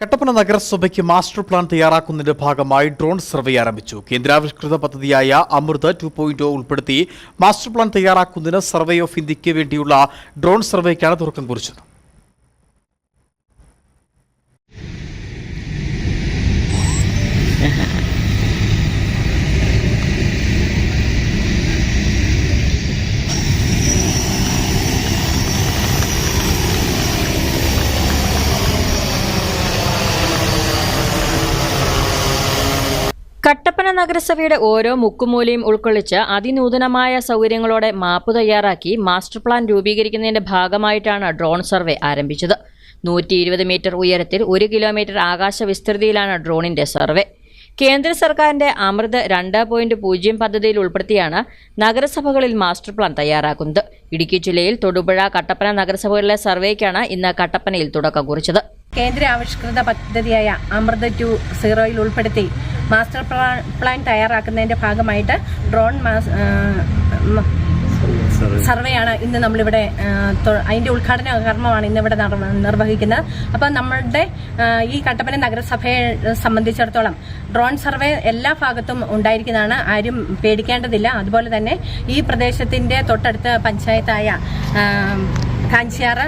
കട്ടപ്പന നഗരസഭയ്ക്ക് master plan തയ്യാറാക്കുന്നതിന്റെ ഭാഗമായി drone survey ആരംഭിച്ചു. കേന്ദ്രാവിഷ്കൃത പദ്ധതിയായ അമൃത് 2.0 ഉൾപ്പെടുത്തി മാസ്റ്റർ പ്ലാൻ തയ്യാറാക്കുന്നതിന് സർവേ ഓഫ് ഇന്ത്യയ്ക്ക് വേണ്ടിയുള്ള ഡ്രോൺ സർവേക്കാണ് തുടക്കം കുറിച്ചത്. കട്ടപ്പന നഗരസഭയുടെ ഓരോ മുക്കുമൂലയും ഉൾക്കൊള്ളിച്ച് അതിനൂതനമായ സൗകര്യങ്ങളോടെ മാപ്പ് തയ്യാറാക്കി മാസ്റ്റർ പ്ലാൻ രൂപീകരിക്കുന്നതിന്റെ ഭാഗമായിട്ടാണ് ഡ്രോൺ സർവേ ആരംഭിച്ചത്. 120 മീറ്റർ ഉയരത്തിൽ 1 കിലോമീറ്റർ ആകാശ വിസ്തൃതിയിലാണ് ഡ്രോണിന്റെ സർവേ. കേന്ദ്ര സർക്കാരിന്റെ അമൃത് 2.0 പദ്ധതിയിൽ ഉൾപ്പെടുത്തിയാണ് നഗരസഭകളിൽ മാസ്റ്റർ പ്ലാൻ തയ്യാറാക്കുന്നത്. ഇടുക്കി ജില്ലയിൽ തൊടുപുഴ, കട്ടപ്പന നഗരസഭകളിലെ സർവേക്കാണ് ഇന്ന് കട്ടപ്പനയിൽ തുടക്കം കുറിച്ചത്. കേന്ദ്ര ആവിഷ്കൃത പദ്ധതിയായ അമൃത് 2.0 ഉൾപ്പെടുത്തി മാസ്റ്റർ പ്ലാൻ തയ്യാറാക്കുന്നതിന്റെ ഭാഗമായിട്ട് ഡ്രോൺ സർവേയാണ് ഇന്ന് നമ്മളിവിടെ അതിന്റെ ഉദ്ഘാടന കർമ്മമാണ് ഇന്നിവിടെ നിർവഹിക്കുന്നത്. അപ്പം നമ്മളുടെ ഈ കട്ടപ്പന നഗരസഭയെ സംബന്ധിച്ചിടത്തോളം ഡ്രോൺ സർവേ എല്ലാ ഭാഗത്തും ഉണ്ടായിരിക്കുന്നതാണ്. ആരും പേടിക്കേണ്ടതില്ല. അതുപോലെ തന്നെ ഈ പ്രദേശത്തിന്റെ തൊട്ടടുത്ത പഞ്ചായത്തായ കാഞ്ചിയാറ്,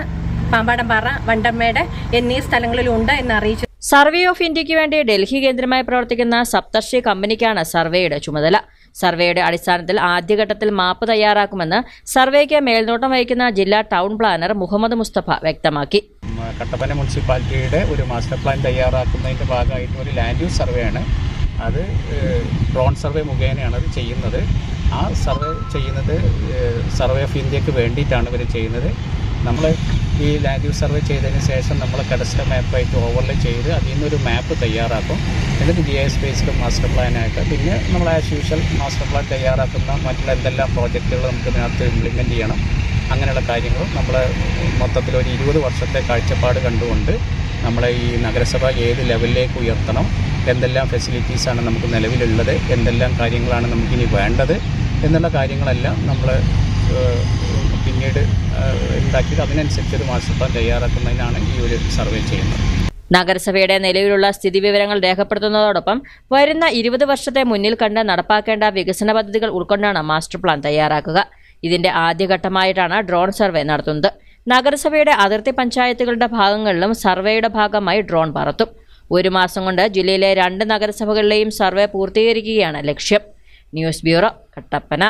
പാമ്പാടംപാറ, വണ്ടമ്മേട് എന്നീ സ്ഥലങ്ങളിലുണ്ട് എന്ന് അറിയിച്ചു. സർവേ ഓഫ് ഇന്ത്യയ്ക്ക് വേണ്ടി ഡൽഹി കേന്ദ്രമായി പ്രവർത്തിക്കുന്ന സപ്തർഷി കമ്പനിക്കാണ് സർവേയുടെ ചുമതല. സർവേയുടെ അടിസ്ഥാനത്തിൽ ആദ്യഘട്ടത്തിൽ മാപ്പ് തയ്യാറാക്കുമെന്ന് സർവേക്ക് മേൽനോട്ടം വഹിക്കുന്ന ജില്ലാ ടൗൺ പ്ലാനർ മുഹമ്മദ് മുസ്തഫ വ്യക്തമാക്കി. കട്ടപ്പന മുനിസിപ്പാലിറ്റിയുടെ ഒരു മാസ്റ്റർ പ്ലാൻ തയ്യാറാക്കുന്നതിൻ്റെ ഭാഗമായിട്ട് ഒരു ലാൻഡ് യൂസ് സർവേ ആണ്. അത് ഡ്രോൺ സർവേ മുഖേനയാണ് അത് ചെയ്യുന്നത്. ആ സർവേ ചെയ്യുന്നത് സർവേ ഓഫ് ഇന്ത്യക്ക് വേണ്ടിയിട്ടാണ് ഇവർ ചെയ്യുന്നത്. നമ്മൾ ഈ ലാൻഡ് യൂസ് സർവേ ചെയ്തതിന് ശേഷം നമ്മൾ കഡസ്റ്റർ മാപ്പായിട്ട് ഓവർലേ ചെയ്ത് അതിൽ നിന്നൊരു മാപ്പ് തയ്യാറാക്കും. എന്നിട്ട് GIS ബേസ്ഡ് മാസ്റ്റർ പ്ലാനായിട്ട് പിന്നെ നമ്മൾ ആസ് യൂഷ്വൽ മാസ്റ്റർ പ്ലാൻ തയ്യാറാക്കുന്ന മറ്റുള്ള എന്തെല്ലാം പ്രോജക്റ്റുകൾ നമുക്ക് ഇതിനകത്ത് ഇംപ്ലിമെൻറ്റ് ചെയ്യണം, അങ്ങനെയുള്ള കാര്യങ്ങളും നമ്മൾ മൊത്തത്തിൽ ഒരു 20 വർഷത്തെ കാഴ്ചപ്പാട് കണ്ടുകൊണ്ട് നമ്മളെ ഈ നഗരസഭ ഏത് ലെവലിലേക്ക് ഉയർത്തണം, എന്തെല്ലാം ഫെസിലിറ്റീസാണ് നമുക്ക് നിലവിലുള്ളത്, എന്തെല്ലാം കാര്യങ്ങളാണ് നമുക്കിനി വേണ്ടത് എന്നുള്ള കാര്യങ്ങളെല്ലാം നമ്മൾ പിന്നീട് ഉണ്ടാക്കിയിട്ട് അതിനനുസരിച്ചൊരു മാസ്റ്റർ പ്ലാൻ തയ്യാറാക്കുന്നതിനാണ് ഈ ഒരു സർവേ ചെയ്യുന്നത്. നഗരസഭയുടെ നിലവിലുള്ള സ്ഥിതിവിവരങ്ങൾ രേഖപ്പെടുത്തുന്നതോടൊപ്പം വരുന്ന 20 വർഷത്തെ മുന്നിൽ കണ്ട് നടപ്പാക്കേണ്ട വികസന പദ്ധതികൾ ഉൾക്കൊണ്ടാണ് മാസ്റ്റർ പ്ലാൻ തയ്യാറാക്കുക. ഇതിന്റെ ആദ്യഘട്ടമായിട്ടാണ് ഡ്രോൺ സർവേ നടത്തുന്നത്. നഗരസഭയുടെ അതിർത്തി പഞ്ചായത്തുകളുടെ ഭാഗങ്ങളിലും സർവേയുടെ ഭാഗമായി ഡ്രോൺ പറത്തും. 1 മാസം കൊണ്ട് ജില്ലയിലെ 2 നഗരസഭകളിലെയും സർവേ പൂർത്തീകരിക്കുകയാണ് ലക്ഷ്യം. News bureau, Kattappana.